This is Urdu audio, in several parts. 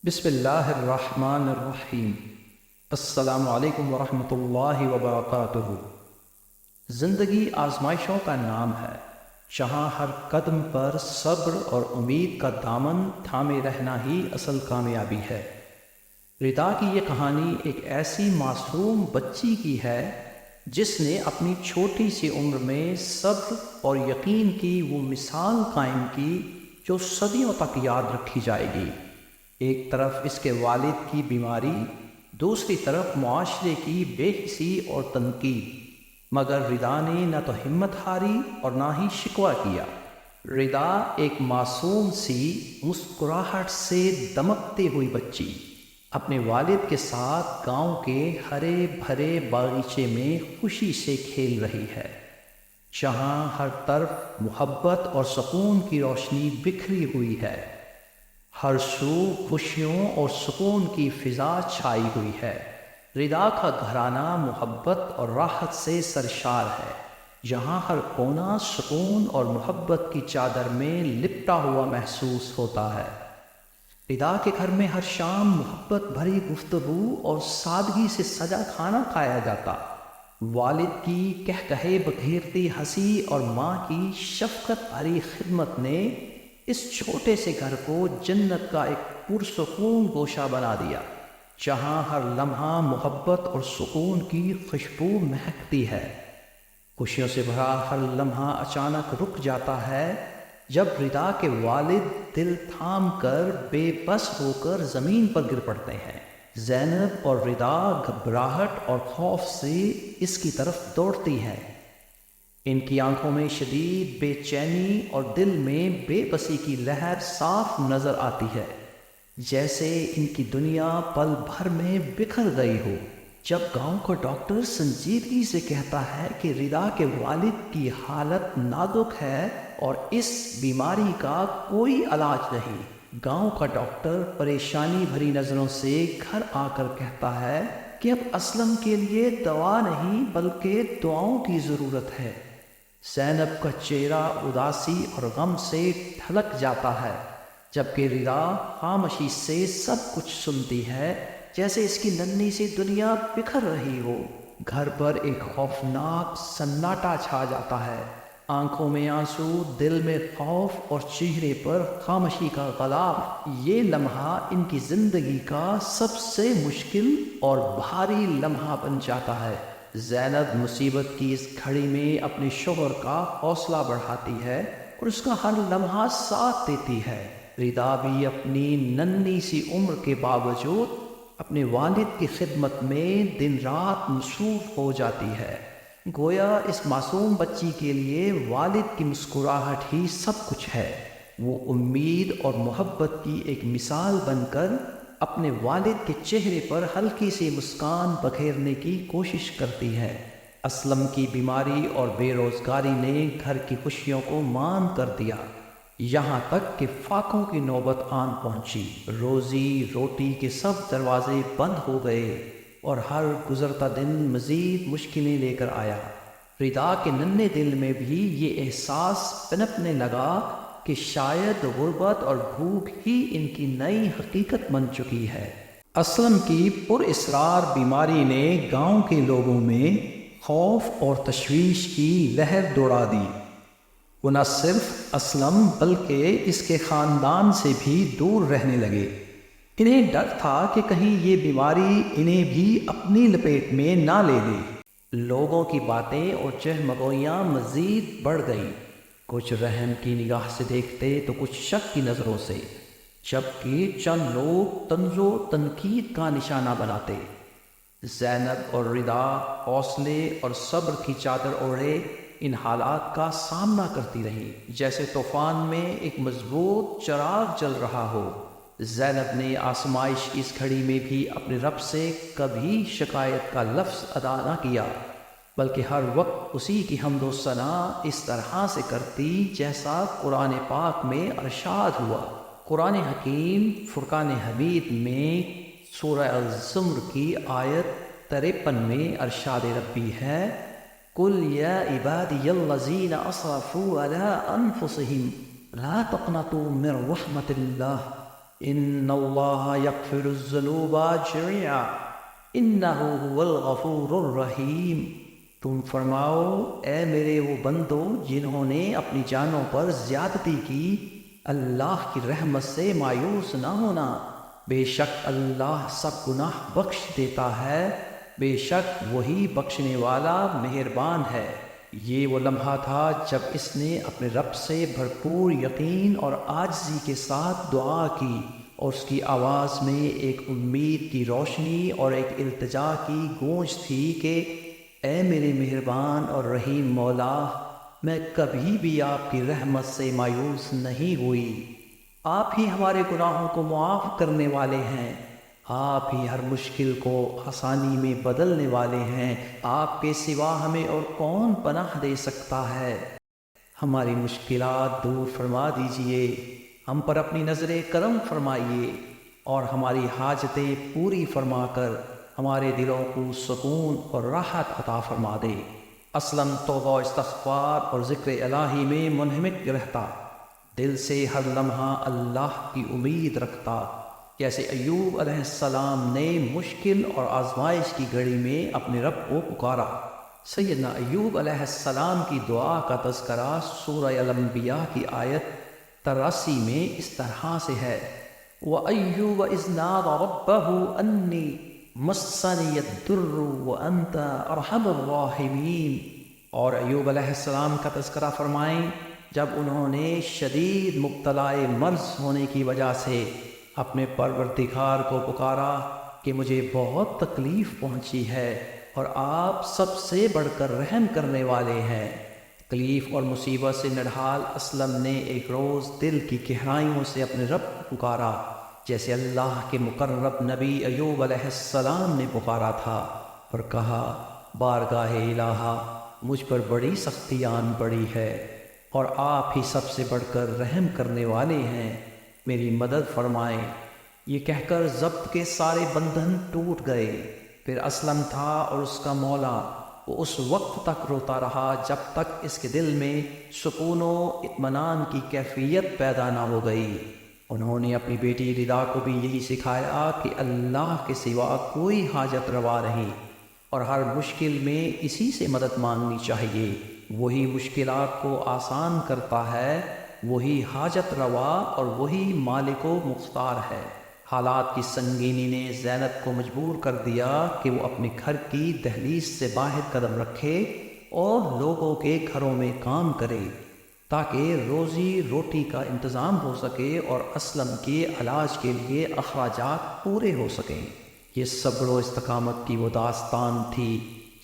بسم اللہ الرحمن الرحیم۔ السلام علیکم ورحمۃ اللہ وبرکاتہ۔ زندگی آزمائشوں کا نام ہے، جہاں ہر قدم پر صبر اور امید کا دامن تھامے رہنا ہی اصل کامیابی ہے۔ ردا کی یہ کہانی ایک ایسی معصوم بچی کی ہے جس نے اپنی چھوٹی سی عمر میں صبر اور یقین کی وہ مثال قائم کی جو صدیوں تک یاد رکھی جائے گی۔ ایک طرف اس کے والد کی بیماری، دوسری طرف معاشرے کی بے حسی اور تنقید، مگر ردا نے نہ تو ہمت ہاری اور نہ ہی شکوہ کیا۔ ردا ایک معصوم سی مسکراہٹ سے دمکتے ہوئی بچی اپنے والد کے ساتھ گاؤں کے ہرے بھرے باغیچے میں خوشی سے کھیل رہی ہے، جہاں ہر طرف محبت اور سکون کی روشنی بکھری ہوئی ہے۔ ہر سو خوشیوں اور سکون کی فضا چھائی ہوئی ہے۔ ردا کا گھرانہ محبت اور راحت سے سرشار ہے، جہاں ہر کونا سکون اور محبت کی چادر میں لپٹا ہوا محسوس ہوتا ہے۔ ردا کے گھر میں ہر شام محبت بھری گفتگو اور سادگی سے سجا کھانا کھایا جاتا۔ والد کی کہکہے بکھیرتی ہنسی اور ماں کی شفقت بھری خدمت نے اس چھوٹے سے گھر کو جنت کا ایک پرسکون گوشہ بنا دیا، جہاں ہر لمحہ محبت اور سکون کی خوشبو مہکتی ہے۔ خوشیوں سے بھرا ہر لمحہ اچانک رک جاتا ہے جب ردا کے والد دل تھام کر بے بس ہو کر زمین پر گر پڑتے ہیں۔ زینب اور ردا گھبراہٹ اور خوف سے اس کی طرف دوڑتی ہیں۔ ان کی آنکھوں میں شدید بے چینی اور دل میں بے بسی کی لہر صاف نظر آتی ہے، جیسے ان کی دنیا پل بھر میں بکھر گئی ہو۔ جب گاؤں کا ڈاکٹر سنجیدگی سے کہتا ہے کہ ردا کے والد کی حالت نازک ہے اور اس بیماری کا کوئی علاج نہیں، گاؤں کا ڈاکٹر پریشانی بھری نظروں سے گھر آ کر کہتا ہے کہ اب اسلم کے لیے دوا نہیں بلکہ دعاؤں کی ضرورت ہے۔ زینب کا چہرہ اداسی اور غم سے ڈھلک جاتا ہے، جبکہ ردا خاموشی سے سب کچھ سنتی ہے، جیسے اس کی ننھی سی دنیا بکھر رہی ہو۔ گھر پر ایک خوفناک سناٹا چھا جاتا ہے، آنکھوں میں آنسو، دل میں خوف اور چہرے پر خاموشی کا غلاف۔ یہ لمحہ ان کی زندگی کا سب سے مشکل اور بھاری لمحہ بن جاتا ہے۔ زینب مصیبت کی اس گھڑی میں اپنے شوہر کا حوصلہ بڑھاتی ہے اور اس کا ہر لمحہ ساتھ دیتی ہے۔ ردا بھی اپنی ننھی سی عمر کے باوجود اپنے والد کی خدمت میں دن رات مصروف ہو جاتی ہے، گویا اس معصوم بچی کے لیے والد کی مسکراہٹ ہی سب کچھ ہے۔ وہ امید اور محبت کی ایک مثال بن کر اپنے والد کے چہرے پر ہلکی سی مسکان بکھیرنے کی کوشش کرتی ہے۔ اسلم کی بیماری اور بے روزگاری نے گھر کی خوشیوں کو مان کر دیا، یہاں تک کہ فاقوں کی نوبت آن پہنچی۔ روزی روٹی کے سب دروازے بند ہو گئے اور ہر گزرتا دن مزید مشکلیں لے کر آیا۔ ردا کے ننھے دل میں بھی یہ احساس پنپنے لگا کہ شاید غربت اور بھوک ہی ان کی نئی حقیقت بن چکی ہے۔ اسلم کی پر اسرار بیماری نے گاؤں کے لوگوں میں خوف اور تشویش کی لہر دوڑا دی۔ وہ نہ صرف اسلم بلکہ اس کے خاندان سے بھی دور رہنے لگے۔ انہیں ڈر تھا کہ کہیں یہ بیماری انہیں بھی اپنی لپیٹ میں نہ لے لے۔ لوگوں کی باتیں اور چہمگوئیاں مزید بڑھ گئیں، کچھ رحم کی نگاہ سے دیکھتے تو کچھ شک کی نظروں سے، جبکہ چند لوگ طنز و تنقید کا نشانہ بناتے۔ زینب اور ردا حوصلے اور صبر کی چادر اوڑھے ان حالات کا سامنا کرتی رہیں، جیسے طوفان میں ایک مضبوط چراغ جل رہا ہو۔ زینب نے آزمائش کی اس گھڑی میں بھی اپنے رب سے کبھی شکایت کا لفظ ادا نہ کیا، بلکہ ہر وقت اسی کی حمد و ثنا اس طرح سے کرتی جیسا قرآن پاک میں ارشاد ہوا۔ قرآن حکیم فرقان حمید میں سورہ الزمر کی آیت 53 میں ارشاد ربی ہے، قُلْ يَا عِبَادِيَ الَّذِينَ أَسْرَفُوا عَلَىٰ أَنفُسِهِمْ لَا تَقْنَطُوا مِن رَحْمَةِ اللَّهِ ان اللہ یغفر الذنوب جميعا انہ هو الغفور الرحیم۔ تم فرماؤ اے میرے وہ بندو جنہوں نے اپنی جانوں پر زیادتی کی، اللہ کی رحمت سے مایوس نہ ہونا، بے شک اللہ سب گناہ بخش دیتا ہے، بے شک وہی بخشنے والا مہربان ہے۔ یہ وہ لمحہ تھا جب اس نے اپنے رب سے بھرپور یقین اور عاجزی کے ساتھ دعا کی، اور اس کی آواز میں ایک امید کی روشنی اور ایک التجا کی گونج تھی کہ اے میرے مہربان اور رحیم مولا، میں کبھی بھی آپ کی رحمت سے مایوس نہیں ہوئی، آپ ہی ہمارے گناہوں کو معاف کرنے والے ہیں، آپ ہی ہر مشکل کو آسانی میں بدلنے والے ہیں، آپ کے سوا ہمیں اور کون پناہ دے سکتا ہے۔ ہماری مشکلات دور فرما دیجئے، ہم پر اپنی نظر کرم فرمائیے، اور ہماری حاجتیں پوری فرما کر ہمارے دلوں کو سکون اور راحت عطا فرما دے۔ اسلم توبہ و استغفار اور ذکر الہی میں منہمک رہتا، دل سے ہر لمحہ اللہ کی امید رکھتا، جیسے ایوب علیہ السلام نے مشکل اور آزمائش کی گھڑی میں اپنے رب کو پکارا۔ سیدنا ایوب علیہ السلام کی دعا کا تذکرہ سورہ الانبیاء کی آیت 83 میں اس طرح سے ہے، وَأَيُّوبَ إِذْ نَادَى رَبَّهُ أَنِّي مَسَّنِيَ الضُّرُّ وَأَنْتَ أَرْحَمُ الرَّاحِمِينَ۔ اور ایوب علیہ السلام کا تذکرہ فرمائیں جب انہوں نے شدید مبتلائے مرض ہونے کی وجہ سے اپنے پروردگار کو پکارا کہ مجھے بہت تکلیف پہنچی ہے اور آپ سب سے بڑھ کر رحم کرنے والے ہیں۔ تکلیف اور مصیبت سے نڈھال اسلم نے ایک روز دل کی گہرائیوں سے اپنے رب کو پکارا، جیسے اللہ کے مقرب نبی ایوب علیہ السلام نے پکارا تھا، اور کہا بارگاہ الہا مجھ پر بڑی سختی آن پڑی ہے، اور آپ ہی سب سے بڑھ کر رحم کرنے والے ہیں، میری مدد فرمائیں۔ یہ کہہ کر ضبط کے سارے بندھن ٹوٹ گئے۔ پھر اسلم تھا اور اس کا مولا، وہ اس وقت تک روتا رہا جب تک اس کے دل میں سکون و اطمینان کی کیفیت پیدا نہ ہو گئی۔ انہوں نے اپنی بیٹی ردا کو بھی یہی سکھایا کہ اللہ کے سوا کوئی حاجت روا نہیں، اور ہر مشکل میں اسی سے مدد مانگنی چاہیے، وہی مشکلات کو آسان کرتا ہے، وہی حاجت روا اور وہی مالک و مختار ہے۔ حالات کی سنگینی نے زینب کو مجبور کر دیا کہ وہ اپنے گھر کی دہلیز سے باہر قدم رکھے اور لوگوں کے گھروں میں کام کرے، تاکہ روزی روٹی کا انتظام ہو سکے اور اسلم کے علاج کے لیے اخراجات پورے ہو سکیں۔ یہ صبر و استقامت کی وہ داستان تھی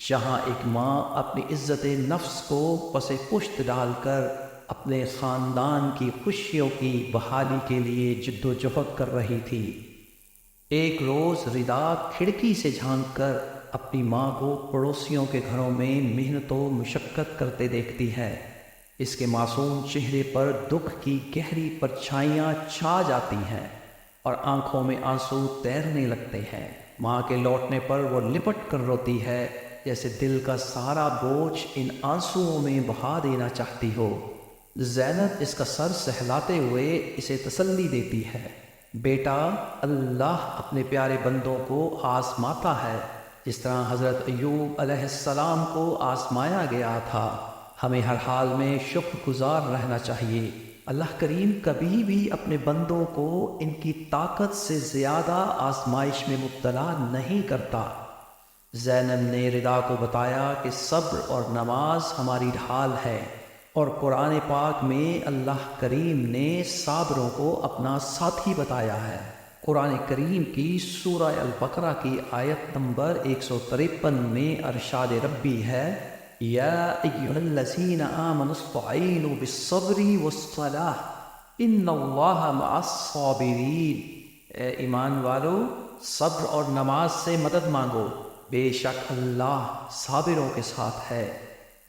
جہاں ایک ماں اپنی عزت نفس کو پس پشت ڈال کر اپنے خاندان کی خوشیوں کی بحالی کے لیے جد و جہد کر رہی تھی۔ ایک روز ردا کھڑکی سے جھانک کر اپنی ماں کو پڑوسیوں کے گھروں میں محنت و مشقت کرتے دیکھتی ہے۔ اس کے معصوم چہرے پر دکھ کی گہری پرچھائیاں چھا جاتی ہیں اور آنکھوں میں آنسو تیرنے لگتے ہیں۔ ماں کے لوٹنے پر وہ لپٹ کر روتی ہے، جیسے دل کا سارا بوجھ ان آنسوؤں میں بہا دینا چاہتی ہو۔ زینب اس کا سر سہلاتے ہوئے اسے تسلی دیتی ہے، بیٹا، اللہ اپنے پیارے بندوں کو آزماتا ہے، جس طرح حضرت ایوب علیہ السلام کو آزمایا گیا تھا۔ ہمیں ہر حال میں شکر گزار رہنا چاہیے۔ اللہ کریم کبھی بھی اپنے بندوں کو ان کی طاقت سے زیادہ آزمائش میں مبتلا نہیں کرتا۔ زینب نے ردا کو بتایا کہ صبر اور نماز ہماری ڈھال ہے، اور قرآن پاک میں اللہ کریم نے صابروں کو اپنا ساتھی بتایا ہے۔ قرآن کریم کی سورہ البقرہ کی آیت نمبر 153 میں ارشاد ربی ہے، یا ایھا الذین آمنوا استعینوا بالصبر والصلاۃ ان اللہ مع الصابرین۔ اے ایمان والو، صبر اور نماز سے مدد مانگو، بے شک اللہ صابروں کے ساتھ ہے۔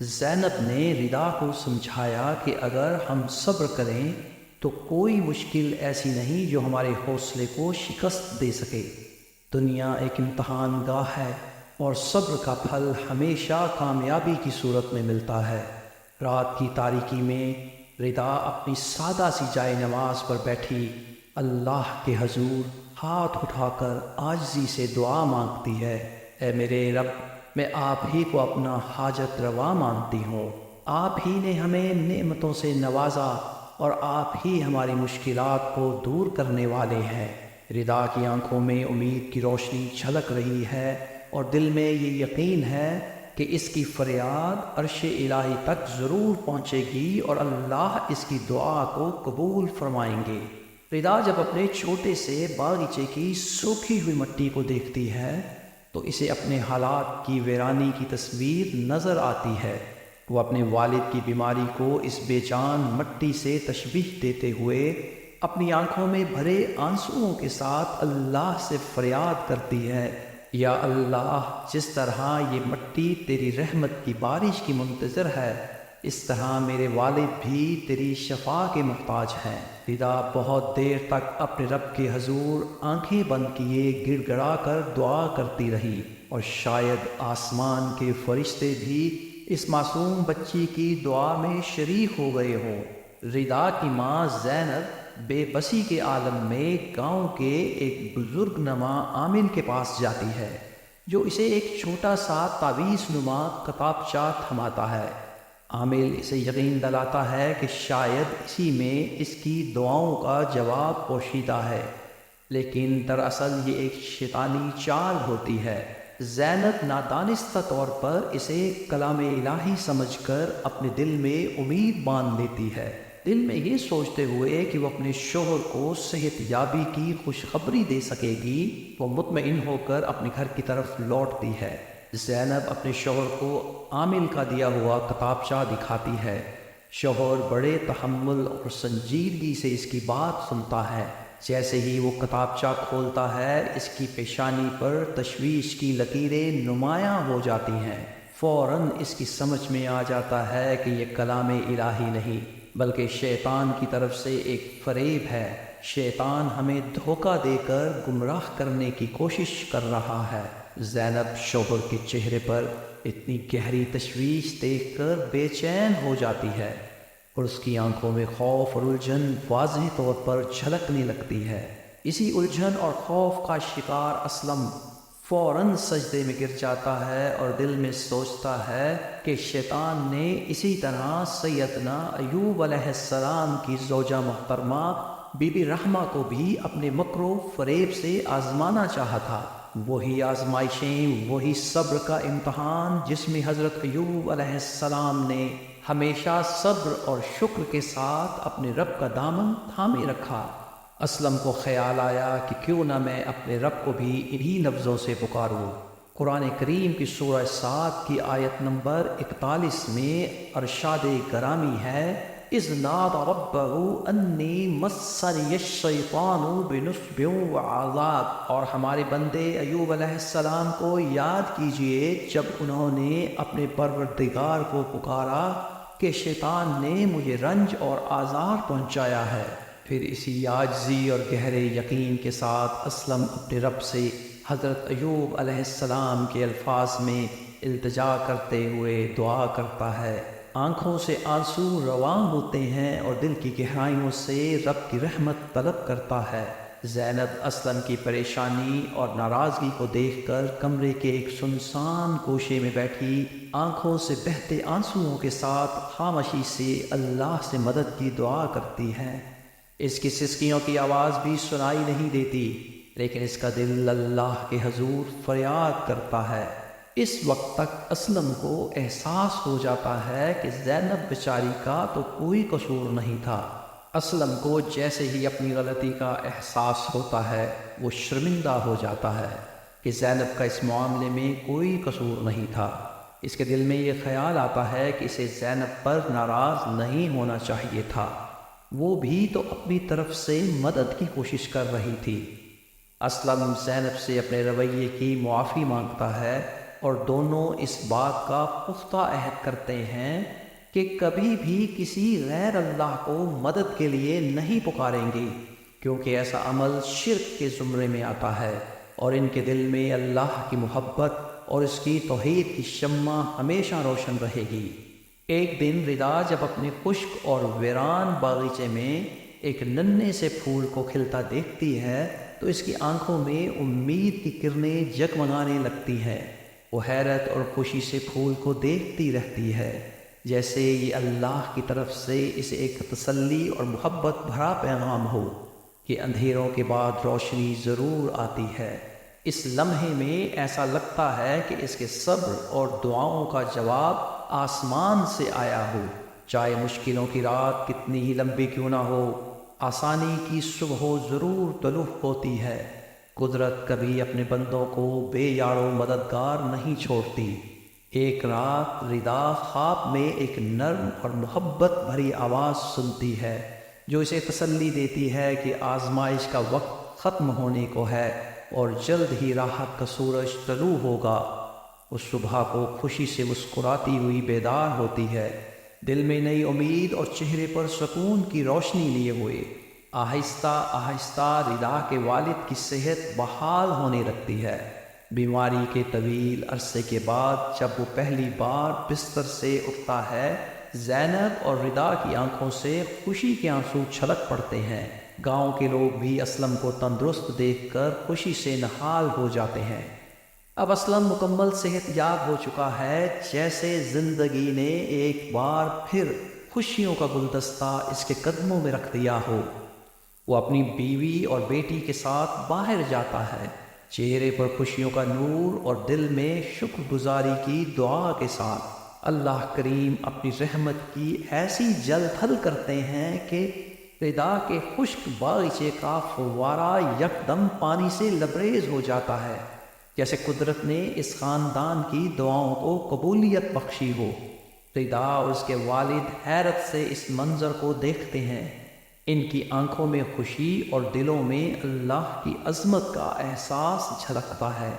زینب نے ردا کو سمجھایا کہ اگر ہم صبر کریں تو کوئی مشکل ایسی نہیں جو ہمارے حوصلے کو شکست دے سکے۔ دنیا ایک امتحان گاہ ہے اور صبر کا پھل ہمیشہ کامیابی کی صورت میں ملتا ہے۔ رات کی تاریکی میں ردا اپنی سادہ سی جائے نماز پر بیٹھی اللہ کے حضور ہاتھ اٹھا کر عاجزی سے دعا مانگتی ہے، اے میرے رب، میں آپ ہی کو اپنا حاجت روا مانتی ہوں۔ آپ ہی نے ہمیں نعمتوں سے نوازا اور آپ ہی ہماری مشکلات کو دور کرنے والے ہیں۔ رضا کی آنکھوں میں امید کی روشنی جھلک رہی ہے اور دل میں یہ یقین ہے کہ اس کی فریاد عرش الہی تک ضرور پہنچے گی اور اللہ اس کی دعا کو قبول فرمائیں گے۔ رضا جب اپنے چھوٹے سے باغیچے کی سوکھی ہوئی مٹی کو دیکھتی ہے تو اسے اپنے حالات کی ویرانی کی تصویر نظر آتی ہے۔ وہ اپنے والد کی بیماری کو اس بے جان مٹی سے تشبیہ دیتے ہوئے اپنی آنکھوں میں بھرے آنسوؤں کے ساتھ اللہ سے فریاد کرتی ہے، یا اللہ، جس طرح یہ مٹی تیری رحمت کی بارش کی منتظر ہے، اس طرح میرے والد بھی تیری شفا کے محتاج ہیں۔ رضا بہت دیر تک اپنے رب کے حضور آنکھیں بند کیے گڑ گڑا کر دعا کرتی رہی، اور شاید آسمان کے فرشتے بھی اس معصوم بچی کی دعا میں شریک ہو گئے ہوں۔ رضا کی ماں زینب بے بسی کے عالم میں گاؤں کے ایک بزرگ نما عامل کے پاس جاتی ہے، جو اسے ایک چھوٹا سا تعویذ نما کتابچہ تھماتا ہے۔ عامل اسے یقین دلاتا ہے کہ شاید اسی میں اس کی دعاؤں کا جواب پوشیدہ ہے، لیکن دراصل یہ ایک شیطانی چال ہوتی ہے۔ زینب نادانستہ طور پر اسے کلام الہی سمجھ کر اپنے دل میں امید باندھ لیتی ہے، دل میں یہ سوچتے ہوئے کہ وہ اپنے شوہر کو صحت یابی کی خوشخبری دے سکے گی۔ وہ مطمئن ہو کر اپنے گھر کی طرف لوٹتی ہے۔ زینب اپنے شوہر کو عامل کا دیا ہوا کتابچہ دکھاتی ہے۔ شوہر بڑے تحمل اور سنجیدگی سے اس کی بات سنتا ہے۔ جیسے ہی وہ کتابچہ کھولتا ہے، اس کی پیشانی پر تشویش کی لکیریں نمایاں ہو جاتی ہیں۔ فوراً اس کی سمجھ میں آ جاتا ہے کہ یہ کلام الہی نہیں بلکہ شیطان کی طرف سے ایک فریب ہے۔ شیطان ہمیں دھوکہ دے کر گمراہ کرنے کی کوشش کر رہا ہے۔ زینب شوہر کے چہرے پر اتنی گہری تشویش دیکھ کر بے چین ہو جاتی ہے اور اس کی آنکھوں میں خوف اور الجھن واضح طور پر جھلکنے لگتی ہے۔ اسی الجھن اور خوف کا شکار اسلم فوراً سجدے میں گر جاتا ہے اور دل میں سوچتا ہے کہ شیطان نے اسی طرح سیدنا ایوب علیہ السلام کی زوجہ محترمہ بی بی رحمہ کو بھی اپنے مکر و فریب سے آزمانا چاہا تھا۔ وہی آزمائشیں، وہی صبر کا امتحان جس میں حضرت ایوب علیہ السلام نے ہمیشہ صبر اور شکر کے ساتھ اپنے رب کا دامن تھامے رکھا۔ اسلم کو خیال آیا کہ کیوں نہ میں اپنے رب کو بھی انہی لفظوں سے پکاروں۔ قرآن کریم کی سورہ 7 کی آیت نمبر 41 میں ارشاد گرامی ہے، اذ نادى ربه انی مسنی الشیطان بنصب وعذاب، اور ہمارے بندے ایوب علیہ السلام کو یاد کیجئے جب انہوں نے اپنے پروردگار کو پکارا کہ شیطان نے مجھے رنج اور آزار پہنچایا ہے۔ پھر اسی عاجزی اور گہرے یقین کے ساتھ اسلم اپنے رب سے حضرت ایوب علیہ السلام کے الفاظ میں التجا کرتے ہوئے دعا کرتا ہے۔ آنکھوں سے آنسو رواں ہوتے ہیں اور دل کی گہرائیوں سے رب کی رحمت طلب کرتا ہے۔ زینب اسلم کی پریشانی اور ناراضگی کو دیکھ کر کمرے کے ایک سنسان گوشے میں بیٹھی آنکھوں سے بہتے آنسوؤں کے ساتھ خاموشی سے اللہ سے مدد کی دعا کرتی ہے۔ اس کی سسکیوں کی آواز بھی سنائی نہیں دیتی، لیکن اس کا دل اللہ کے حضور فریاد کرتا ہے۔ اس وقت تک اسلم کو احساس ہو جاتا ہے کہ زینب بیچاری کا تو کوئی قصور نہیں تھا۔ اسلم کو جیسے ہی اپنی غلطی کا احساس ہوتا ہے، وہ شرمندہ ہو جاتا ہے کہ زینب کا اس معاملے میں کوئی قصور نہیں تھا۔ اس کے دل میں یہ خیال آتا ہے کہ اسے زینب پر ناراض نہیں ہونا چاہیے تھا، وہ بھی تو اپنی طرف سے مدد کی کوشش کر رہی تھی۔ اسلم زینب سے اپنے رویے کی معافی مانگتا ہے اور دونوں اس بات کا پختہ عہد کرتے ہیں کہ کبھی بھی کسی غیر اللہ کو مدد کے لیے نہیں پکاریں گے، کیونکہ ایسا عمل شرک کے زمرے میں آتا ہے اور ان کے دل میں اللہ کی محبت اور اس کی توحید کی شمع ہمیشہ روشن رہے گی۔ ایک دن رضا جب اپنے خشک اور ویران باغیچے میں ایک ننھے سے پھول کو کھلتا دیکھتی ہے تو اس کی آنکھوں میں امید کی کرنیں جگمگانے لگتی ہیں۔ وہ حیرت اور خوشی سے پھول کو دیکھتی رہتی ہے، جیسے یہ اللہ کی طرف سے اسے ایک تسلی اور محبت بھرا پیغام ہو کہ اندھیروں کے بعد روشنی ضرور آتی ہے۔ اس لمحے میں ایسا لگتا ہے کہ اس کے صبر اور دعاؤں کا جواب آسمان سے آیا ہو، چاہے مشکلوں کی رات کتنی ہی لمبی کیوں نہ ہو، آسانی کی صبح ضرور طلوع ہوتی ہے۔ قدرت کبھی اپنے بندوں کو بے یار و مددگار نہیں چھوڑتی۔ ایک رات ردا خواب میں ایک نرم اور محبت بھری آواز سنتی ہے جو اسے تسلی دیتی ہے کہ آزمائش کا وقت ختم ہونے کو ہے اور جلد ہی راحت کا سورج طلوع ہوگا۔ اس صبح کو خوشی سے مسکراتی ہوئی بیدار ہوتی ہے، دل میں نئی امید اور چہرے پر سکون کی روشنی لیے ہوئے۔ آہستہ آہستہ ردا کے والد کی صحت بحال ہونے لگتی ہے۔ بیماری کے طویل عرصے کے بعد جب وہ پہلی بار بستر سے اٹھتا ہے، زینب اور ردا کی آنکھوں سے خوشی کے آنسو چھلک پڑتے ہیں۔ گاؤں کے لوگ بھی اسلم کو تندرست دیکھ کر خوشی سے نہال ہو جاتے ہیں۔ اب اسلم مکمل صحت یاب ہو چکا ہے، جیسے زندگی نے ایک بار پھر خوشیوں کا گلدستہ اس کے قدموں میں رکھ دیا ہو۔ وہ اپنی بیوی اور بیٹی کے ساتھ باہر جاتا ہے، چہرے پر خوشیوں کا نور اور دل میں شکر گزاری کی دعا کے ساتھ۔ اللہ کریم اپنی رحمت کی ایسی جل تھل کرتے ہیں کہ ردا کے خشک باغیچے کا فوارہ یکدم پانی سے لبریز ہو جاتا ہے، جیسے قدرت نے اس خاندان کی دعاؤں کو قبولیت بخشی ہو۔ ردا اور اس کے والد حیرت سے اس منظر کو دیکھتے ہیں، ان کی آنکھوں میں خوشی اور دلوں میں اللہ کی عظمت کا احساس جھلکتا ہے۔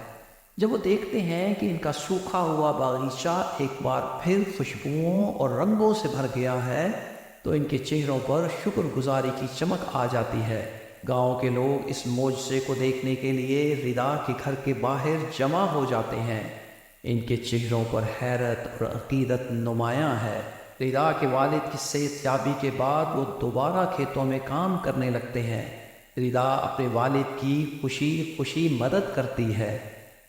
جب وہ دیکھتے ہیں کہ ان کا سوکھا ہوا باغیچہ ایک بار پھر خوشبوؤں اور رنگوں سے بھر گیا ہے تو ان کے چہروں پر شکر گزاری کی چمک آ جاتی ہے۔ گاؤں کے لوگ اس معجزے کو دیکھنے کے لیے ردا کے گھر کے باہر جمع ہو جاتے ہیں۔ ان کے چہروں پر حیرت اور عقیدت نمایاں ہے۔ ردا کے والد کی صحت یابی کے بعد وہ دوبارہ کھیتوں میں کام کرنے لگتے ہیں۔ ردا اپنے والد کی خوشی خوشی مدد کرتی ہے۔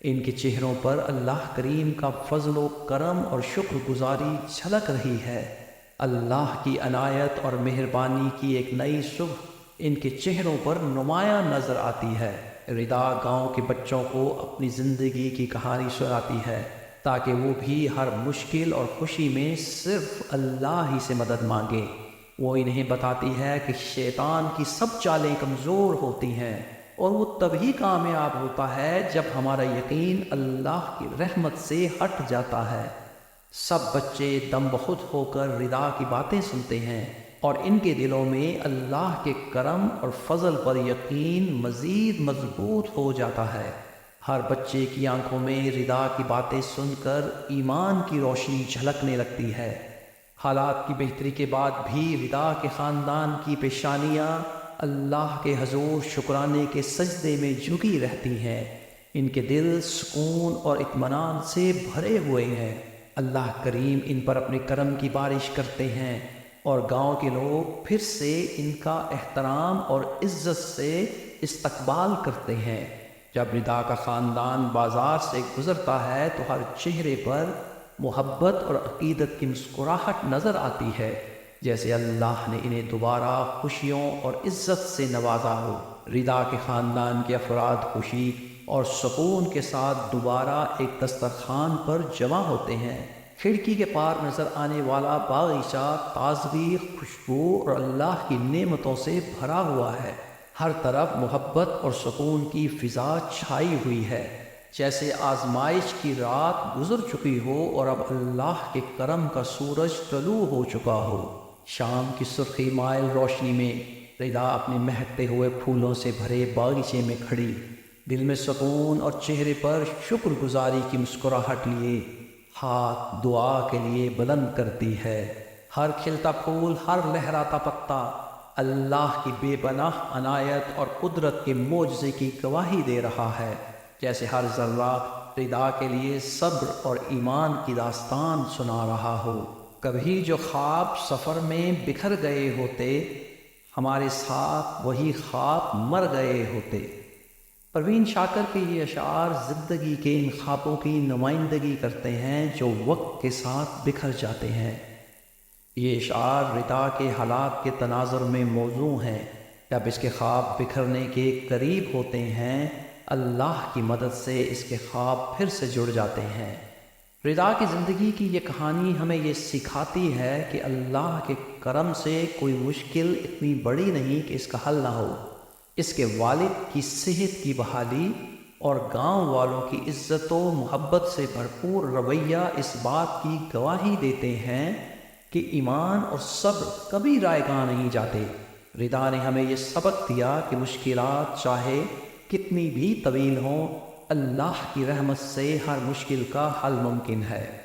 ان کے چہروں پر اللہ کریم کا فضل و کرم اور شکر گزاری جھلک رہی ہے۔ اللہ کی عنایت اور مہربانی کی ایک نئی صبح ان کے چہروں پر نمایاں نظر آتی ہے۔ ردا گاؤں کے بچوں کو اپنی زندگی کی کہانی سناتی ہے تاکہ وہ بھی ہر مشکل اور خوشی میں صرف اللہ ہی سے مدد مانگے۔ وہ انہیں بتاتی ہے کہ شیطان کی سب چالیں کمزور ہوتی ہیں اور وہ تبھی کامیاب ہوتا ہے جب ہمارا یقین اللہ کی رحمت سے ہٹ جاتا ہے۔ سب بچے دم بخود ہو کر ردا کی باتیں سنتے ہیں اور ان کے دلوں میں اللہ کے کرم اور فضل پر یقین مزید مضبوط ہو جاتا ہے۔ ہر بچے کی آنکھوں میں ردا کی باتیں سن کر ایمان کی روشنی جھلکنے لگتی ہے۔ حالات کی بہتری کے بعد بھی ردا کے خاندان کی پیشانیاں اللہ کے حضور شکرانے کے سجدے میں جھکی رہتی ہیں۔ ان کے دل سکون اور اطمینان سے بھرے ہوئے ہیں۔ اللہ کریم ان پر اپنے کرم کی بارش کرتے ہیں اور گاؤں کے لوگ پھر سے ان کا احترام اور عزت سے استقبال کرتے ہیں۔ جب ردا کا خاندان بازار سے گزرتا ہے تو ہر چہرے پر محبت اور عقیدت کی مسکراہٹ نظر آتی ہے، جیسے اللہ نے انہیں دوبارہ خوشیوں اور عزت سے نوازا ہو۔ ردا کے خاندان کے افراد خوشی اور سکون کے ساتھ دوبارہ ایک دسترخوان پر جمع ہوتے ہیں۔ کھڑکی کے پار نظر آنے والا باغیچہ تازگی، خوشبو اور اللہ کی نعمتوں سے بھرا ہوا ہے۔ ہر طرف محبت اور سکون کی فضا چھائی ہوئی ہے، جیسے آزمائش کی رات گزر چکی ہو اور اب اللہ کے کرم کا سورج طلوع ہو چکا ہو۔ شام کی سرخی مائل روشنی میں ردا اپنے مہکتے ہوئے پھولوں سے بھرے باغیچے میں کھڑی، دل میں سکون اور چہرے پر شکر گزاری کی مسکراہٹ لیے ہاتھ دعا کے لیے بلند کرتی ہے۔ ہر کھلتا پھول، ہر لہراتا پتا اللہ کی بے پناہ عنایت اور قدرت کے معجزے کی گواہی دے رہا ہے، جیسے ہر ذرہ ردا کے لیے صبر اور ایمان کی داستان سنا رہا ہو۔ کبھی جو خواب سفر میں بکھر گئے ہوتے ہمارے ساتھ وہی خواب مر گئے ہوتے۔ پروین شاکر کے یہ اشعار زندگی کے ان خوابوں کی نمائندگی کرتے ہیں جو وقت کے ساتھ بکھر جاتے ہیں۔ یہ اشعار ردا کے حالات کے تناظر میں موضوع ہیں۔ جب اس کے خواب بکھرنے کے قریب ہوتے ہیں، اللہ کی مدد سے اس کے خواب پھر سے جڑ جاتے ہیں۔ ردا کی زندگی کی یہ کہانی ہمیں یہ سکھاتی ہے کہ اللہ کے کرم سے کوئی مشکل اتنی بڑی نہیں کہ اس کا حل نہ ہو۔ اس کے والد کی صحت کی بحالی اور گاؤں والوں کی عزت و محبت سے بھرپور رویہ اس بات کی گواہی دیتے ہیں کہ ایمان اور صبر کبھی رائیگاں نہیں جاتے۔ ردا نے ہمیں یہ سبق دیا کہ مشکلات چاہے کتنی بھی طویل ہوں، اللہ کی رحمت سے ہر مشکل کا حل ممکن ہے۔